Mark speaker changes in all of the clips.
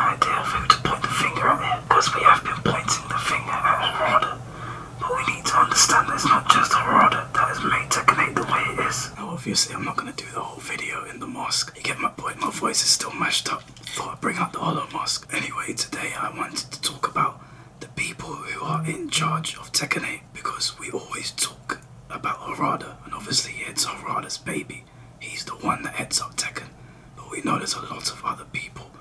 Speaker 1: idea of who to point the finger at here, because we have been pointing the finger at Harada. But we need to understand that it's not just Harada that has made Tekken 8 the way it is. Now obviously I'm not going to do the whole video in the mosque. You get my point, my voice is still mashed up. Thought I'd bring out the hollow mask. Anyway, today I wanted to talk about the people who are in charge of Tekken 8, because we always talk about Harada, and obviously it's Harada's baby. He's the one that heads up Tekken. But we know there's a lot of other people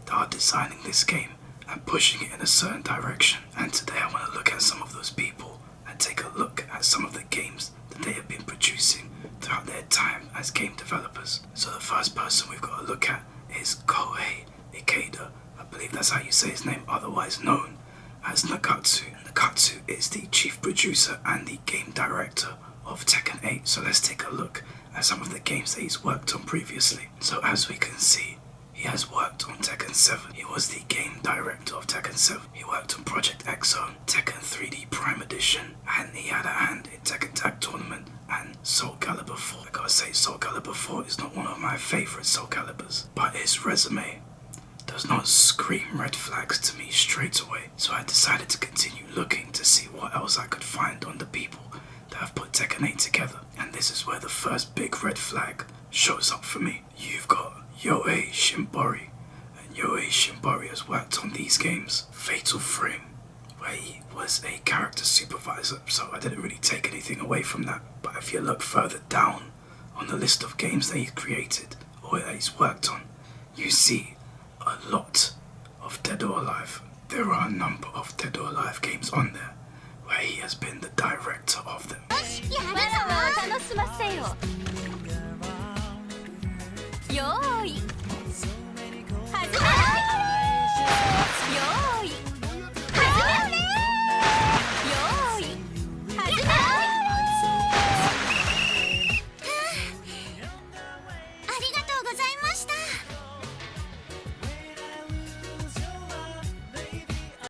Speaker 1: that are designing this game and pushing it in a certain direction. And today I want to look at some of those people and take a look at some of the games that they have been producing throughout their time as game developers. So the first person we've got to look at is Kohei Ikeda. I believe that's how you say his name, otherwise known as Nakatsu. Nakatsu is the chief producer and the game director of Tekken 8. So let's take a look at some of the games that he's worked on previously. So as we can see, he has worked on Tekken 7. He was the game director of Tekken 7. He worked on Project X Zone, Tekken 3D Prime Edition, and he had a hand in Tekken Tag Tournament and SOULCALIBUR 4. I gotta say, SOULCALIBUR 4 is not one of my favourite SOULCALIBURs, but his resume does not scream red flags to me straight away. So I decided to continue looking to see what else I could find on the people that have put Tekken 8 together. And this is where the first big red flag shows up for me. You've got Yohei Shimbori, and Yohei Shimbori has worked on these games. Fatal Frame, where he was a character supervisor, so I didn't really take anything away from that. But if you look further down on the list of games that he's created or that he's worked on, you see a lot of Dead or Alive. There are a number of Dead or Alive games on there where he has been the director of them.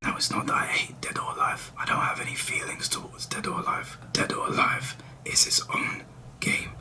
Speaker 1: Now it's not that I hate Dead or Alive. I don't have any feelings towards Dead or Alive. Dead or Alive is his own game.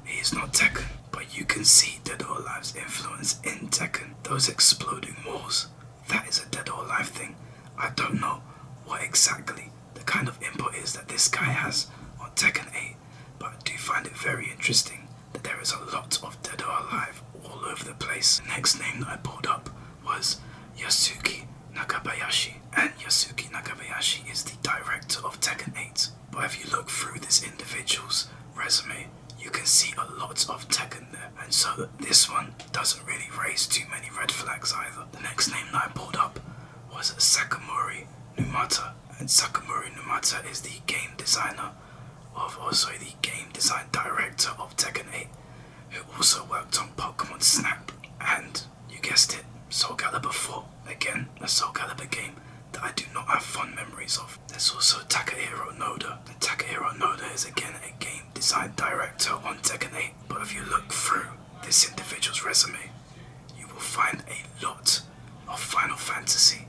Speaker 1: It is not Tekken. But you can see Dead or Alive's influence in Tekken. Those exploding walls, that is a Dead or Alive thing. I don't know what exactly the kind of input is that this guy has on Tekken 8, but I do find it very interesting that there is a lot of Dead or Alive all over the place. The next name that I pulled up was Yasuki Nakabayashi, and Yasuki Nakabayashi is the director of Tekken 8. But if you look through this individual's resume, you can see a lot of Tekken there, and so this one doesn't really raise too many red flags either. The next name that I pulled up was Sakamori Numata, and Sakamori Numata is the game designer of, also the game design director of Tekken 8, who also worked on Pokemon Snap, and you guessed it, SOULCALIBUR 4. Again, a SOULCALIBUR game that I do not have fond memories of. There's also Takahiro Noda, and Takahiro Noda is again a game design director on Tekken 8. But if you look through this individual's resume, you will find a lot of Final Fantasy.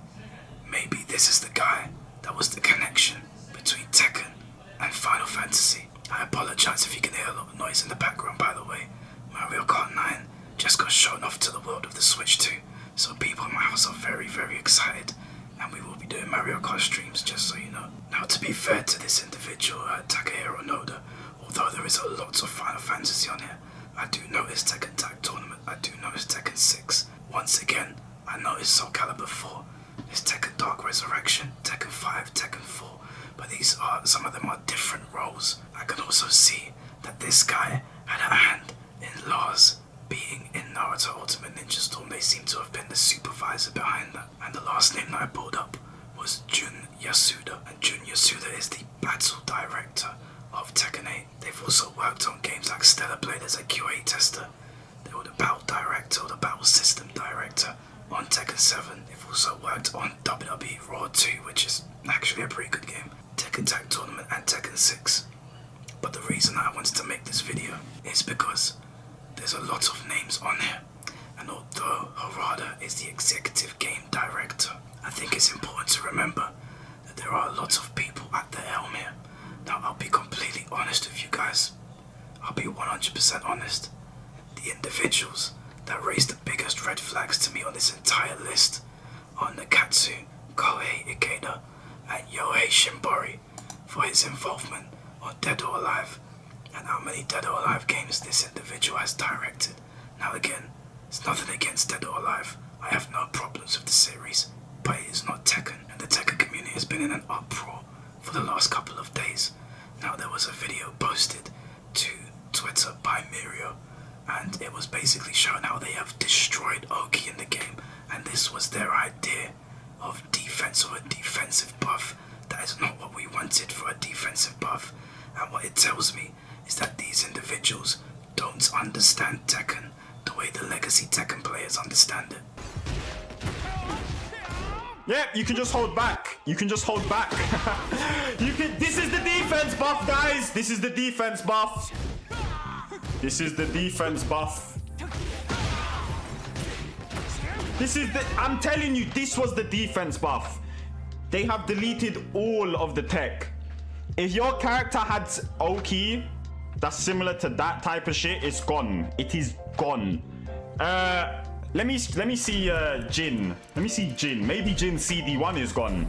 Speaker 1: Maybe this is the guy that was the connection between Tekken and Final Fantasy. I apologize if you can hear a lot of noise in the background, by the way. Mario Kart 9 just got shown off to the world of the Switch 2, so people in my house are very, very excited, and we will be doing Mario Kart streams, just so you know. Now, to be fair to this individual, Takahiro Noda, although there is a lot of Final Fantasy on here, I do notice Tekken Tag Tournament, I do notice Tekken 6. Once again, I notice SOULCALIBUR 4, there's Tekken Dark Resurrection, Tekken 5, Tekken 4, but these are, some of them are different roles. I can also see that this guy had a hand in Lars being in Naruto Ultimate Ninja Storm. They seem to have been the supervisor behind that. And the last name that I pulled up was Jun Yasuda, and Jun Yasuda is the battle director of Tekken 8. They've also worked on games like Stellar Blade as a QA tester. They were the battle director or the battle system director on Tekken 7. They've also worked on WWE Raw 2, which is actually a pretty good game, Tekken Tag Tournament, and Tekken 6. But the reason I wanted to make this video is because there's a lot of names on here, and although Harada is the executive game director, I think it's important to remember that there are a lot of people at the helm here. Now, I'll be completely honest with you guys. I'll be 100% honest. The individuals that raised the biggest red flags to me on this entire list on Nakatsu, Kohei Ikeda, and Yohei Shimbori for his involvement on Dead or Alive and how many Dead or Alive games this individual has directed. Now again, it's nothing against Dead or Alive. I have no problems with the series, but it is not Tekken, and the Tekken community has been in an uproar for the last couple of days. Now there was a video posted to Twitter by Mirio, and it was basically showing how they have destroyed Oki in the game, and this was their idea of defense or a defensive buff. That is not what we wanted for a defensive buff, and what it tells me is that these individuals don't understand Tekken the way the legacy Tekken players understand it.
Speaker 2: Yeah, you can just hold back. You can just hold back. This is the defense buff, guys. This is the defense buff. This is the defense buff. I'm telling you, this was the defense buff. They have deleted all of the tech. If your character had Oki that's similar to that type of shit, it's gone. It is gone. Let me see Jin. Let me see Jin. Maybe Jin CD1 is gone.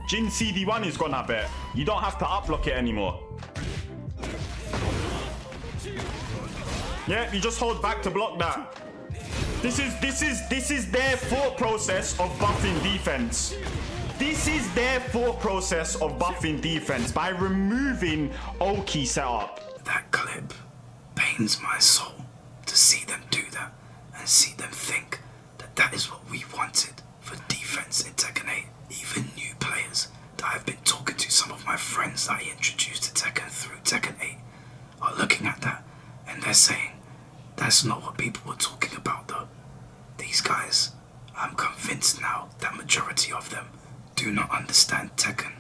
Speaker 2: Jin CD1 is gone, I bet. You don't have to uplock it anymore. Yeah, you just hold back to block that. This is their thought process of buffing defense. This is their thought process of buffing defense by removing Oki setup.
Speaker 1: That clip pains my soul to see them do that and see them think that that is what we wanted for defense in Tekken 8. Even new players that I've been talking to, some of my friends that I introduced to Tekken through Tekken 8, are looking at that and they're saying, that's not what people were talking about though. These guys, I'm convinced now that majority of them do not understand Tekken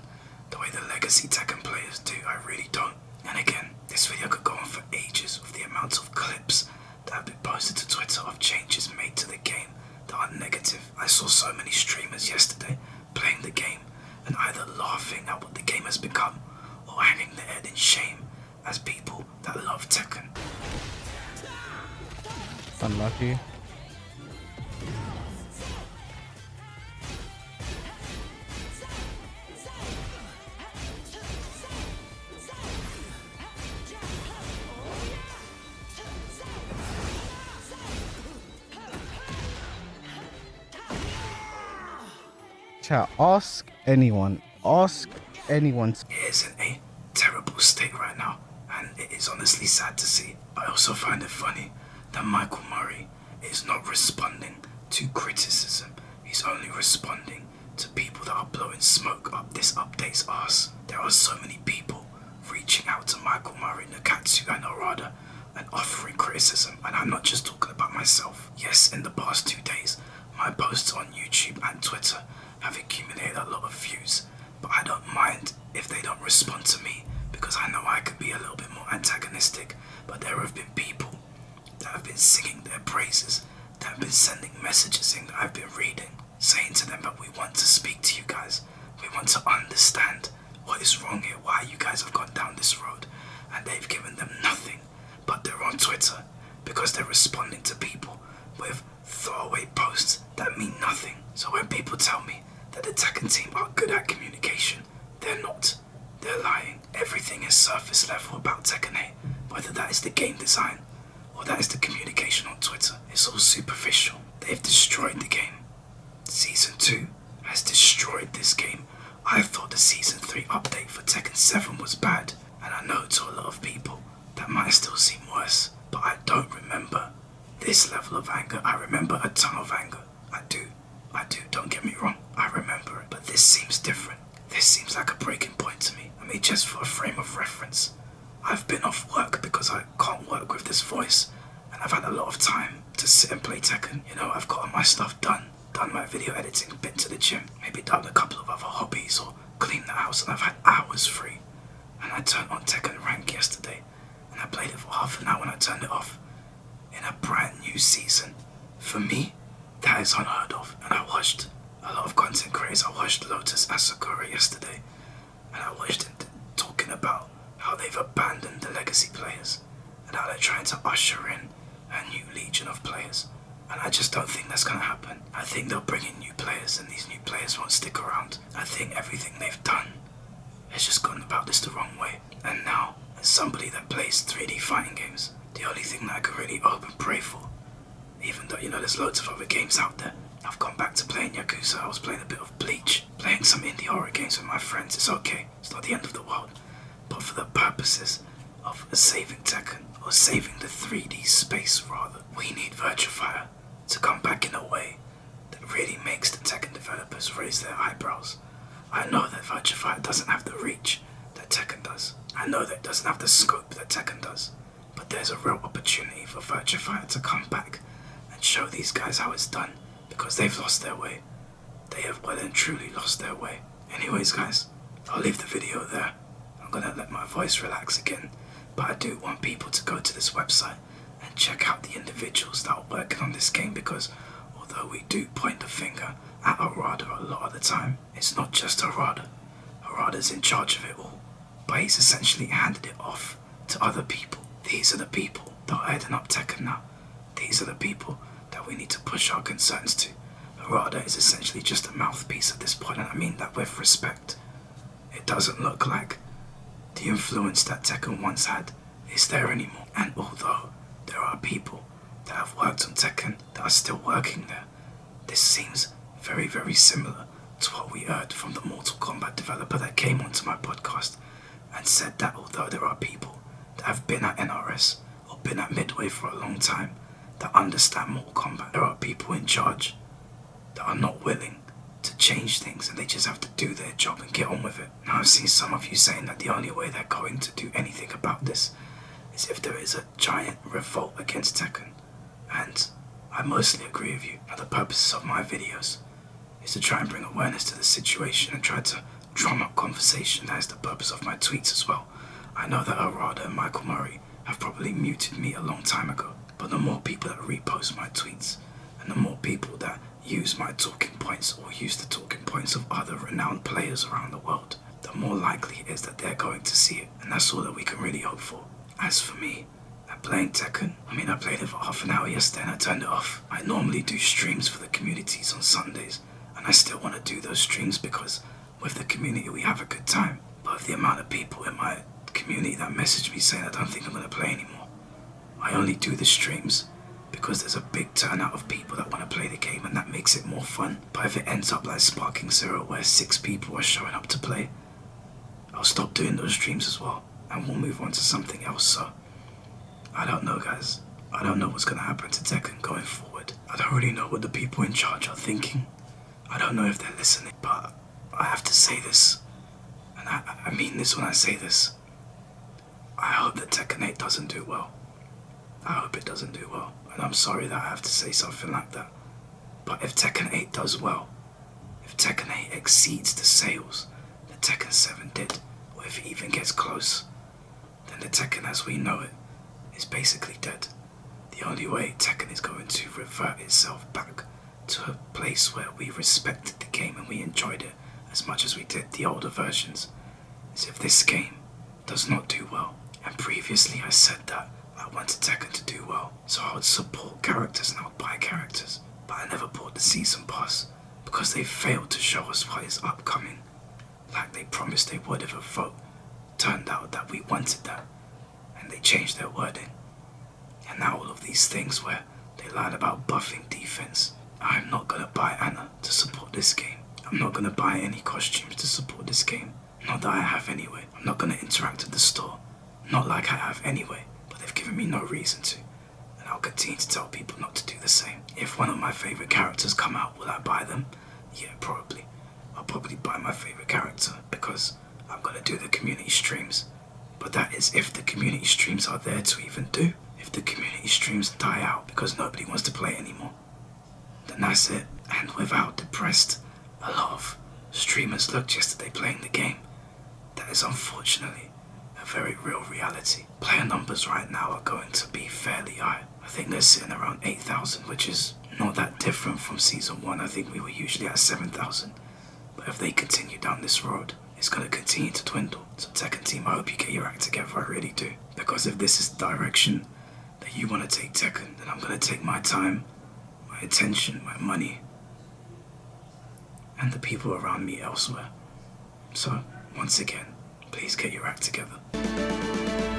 Speaker 1: the way the legacy Tekken players do. I really don't. And again, this video could go on for ages with the amount of clips that have been posted to Twitter of changes made to the game that are negative. I saw so many streamers yesterday playing the game and either laughing at what the game has become or hanging their head in shame as people that love Tekken.
Speaker 3: Unlucky. Chat, ask anyone. Ask anyone.
Speaker 1: It is in a terrible state right now, and it is honestly sad to see. I also find it funny that Michael Murray is not responding to criticism. He's only responding to people that are blowing smoke up this update's arse. There are so many people reaching out to Michael Murray, Nakatsu and Harada and offering criticism, and I'm not just talking about myself. Yes, in the past 2 days, my posts on YouTube and Twitter have accumulated a lot of views, but I don't mind if they don't respond to me because I know I could be a little bit more antagonistic. But there have been people that have been singing their praises, that have been sending messages in that I've been reading, saying to them that we want to speak to you guys, we want to understand what is wrong here, why you guys have gone down this road, and they've given them nothing, but they're on Twitter because they're responding to people with throwaway posts that mean nothing. So when people tell me that the Tekken team are good at communication, they're not. They're lying. Everything is surface level about Tekken 8, whether that is the game design or that is the communication on Twitter. It's all superficial. They've destroyed the game. Season 2 has destroyed this game. I thought the Season 3 update for Tekken 7 was bad, and I know to a lot of people that might still seem worse, but I don't remember this level of anger. I remember a ton of anger. I do, don't get me wrong, I remember it. But this seems different. This seems like a breaking point to me. I mean, just for a frame of reference, I've been off work because I can't work with this voice, and I've had a lot of time to sit and play Tekken. You know, I've gotten my stuff done my video editing, been to the gym, maybe done a couple of other hobbies or cleaned the house, and I've had hours free. And I turned on Tekken Rank yesterday, and I played it for half an hour and I turned it off. In a brand new season. For me, that is unheard of. And I watched a lot of content creators. I watched Lotus Asakura yesterday, and I watched him talking about how they've abandoned the legacy players and how they're trying to usher in a new legion of players. And I just don't think that's going to happen. I think they'll bring in new players. players, and these new players won't stick around. I think everything they've done has just gone about this the wrong way. And now, as somebody that plays 3D fighting games, the only thing that I can really hope and pray for, even though, you know, there's loads of other games out there, I've gone back to playing Yakuza, I was playing a bit of Bleach, playing some indie horror games with my friends. It's okay, it's not the end of the world. But for the purposes of saving Tekken, or saving the 3D space rather, we need Virtua Fighter to come back in a way that really makes the Tekken developers raise their eyebrows. I know that Virtua Fighter doesn't have the reach that Tekken does. I know that it doesn't have the scope that Tekken does. But there's a real opportunity for Virtua Fighter to come back and show these guys how it's done, because they've lost their way. They have well and truly lost their way. Anyways guys, I'll leave the video there. I'm gonna let my voice relax again, but I do want people to go to this website and check out the individuals that are working on this game, because although we do point the finger at Harada a lot of the time, it's not just Harada. Harada's in charge of it all, but he's essentially handed it off to other people. These are the people that are heading up Tekken now. These are the people that we need to push our concerns to. Harada is essentially just a mouthpiece at this point, and I mean that with respect. It doesn't look like the influence that Tekken once had is there anymore. And although there are people that have worked on Tekken that are still working there, this seems very, very similar to what we heard from the Mortal Kombat developer that came onto my podcast and said that although there are people that have been at NRS or been at Midway for a long time that understand Mortal Kombat, there are people in charge that are not willing to change things, and they just have to do their job and get on with it. Now I've seen some of you saying that the only way they're going to do anything about this is if there is a giant revolt against Tekken, and I mostly agree with you. Now the purposes of my videos is to try and bring awareness to the situation and try to drum up conversation. That is the purpose of my tweets as well. I know that Harada and Michael Murray have probably muted me a long time ago, but the more people that repost my tweets and the more people that use my talking points or use the talking points of other renowned players around the world, the more likely it is that they're going to see it, and that's all that we can really hope for. As for me, at playing Tekken, I played it for half an hour yesterday and I turned it off. I normally do streams for the communities on Sundays, and I still want to do those streams because with the community we have a good time. But with the amount of people in my community that message me saying I don't think I'm going to play anymore, I only do the streams because there's a big turnout of people that want to play the game, and that makes it more fun. But if it ends up like Sparking Zero where 6 people are showing up to play, I'll stop doing those streams as well and we'll move on to something else. So I don't know guys, I don't know what's going to happen to Tekken going forward. I don't really know what the people in charge are thinking. I don't know if they're listening, but I have to say this, and I mean this when I say this. I hope that Tekken 8 doesn't do well. I hope it doesn't do well, and I'm sorry that I have to say something like that. But if Tekken 8 does well, if Tekken 8 exceeds the sales that Tekken 7 did, or if it even gets close, then the Tekken as we know it is basically dead. The only way Tekken is going to revert itself back to a place where we respected the game and we enjoyed it as much as we did the older versions is if this game does not do well. And previously I said that I wanted Tekken to do well, so I would support characters and I would buy characters, but I never bought the season pass because they failed to show us what is upcoming like they promised they would if a vote turned out that we wanted that, and they changed their wording. And now all of these things where they lied about buffing defense. I'm not gonna buy Anna to support this game. I'm not gonna buy any costumes to support this game. Not that I have anyway. I'm not gonna interact with the store. Not like I have anyway, but they've given me no reason to. And I'll continue to tell people not to do the same. If one of my favorite characters come out, will I buy them? Yeah, probably. I'll probably buy my favorite character because I'm gonna do the community streams. But that is if the community streams are there to even do. If the community streams die out because nobody wants to play anymore, then that's it. And with how depressed a lot of streamers looked yesterday playing the game, that is unfortunately a very real reality. Player numbers right now are going to be fairly high. I think they're sitting around 8,000, which is not that different from Season 1. I think we were usually at 7,000. But if they continue down this road, it's going to continue to dwindle. So Tekken team, I hope you get your act together, I really do. Because if this is the direction that you want to take Tekken, then I'm going to take my time, my attention, my money, and the people around me elsewhere. So, once again, please get your act together.